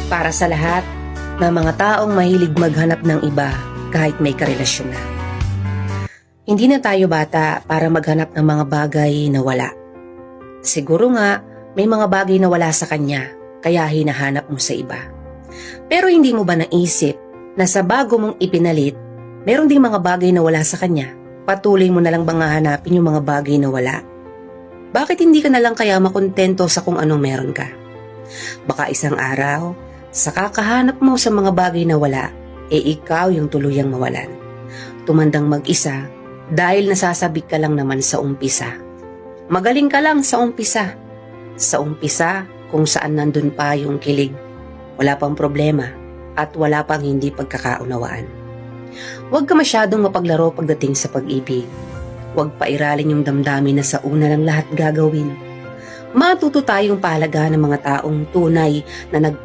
Para sa lahat ng mga taong mahilig maghanap ng iba kahit may karelasyon na. Hindi na tayo bata para maghanap ng mga bagay na wala. Siguro nga, may mga bagay na wala sa kanya, kaya hinahanap mo sa iba. Pero hindi mo ba naisip na sa bago mong ipinalit, meron ding mga bagay na wala sa kanya? Patuloy mo na lang bang hahanapin yung mga bagay na wala? Bakit hindi ka na lang kaya makontento sa kung anong meron ka? Baka isang araw, sa kakahanap mo sa mga bagay na wala, ikaw yung tuluyang mawalan. Tumandang mag-isa dahil nasasabik ka lang naman sa umpisa. Magaling ka lang sa umpisa. Sa umpisa kung saan nandun pa yung kilig. Wala pang problema at wala pang hindi pagkakaunawaan. Huwag ka masyadong mapaglaro pagdating sa pag-ibig. Huwag pairalin yung damdamin na sa una ng lahat gagawin. Matuto tayong pahalaga ng mga taong tunay na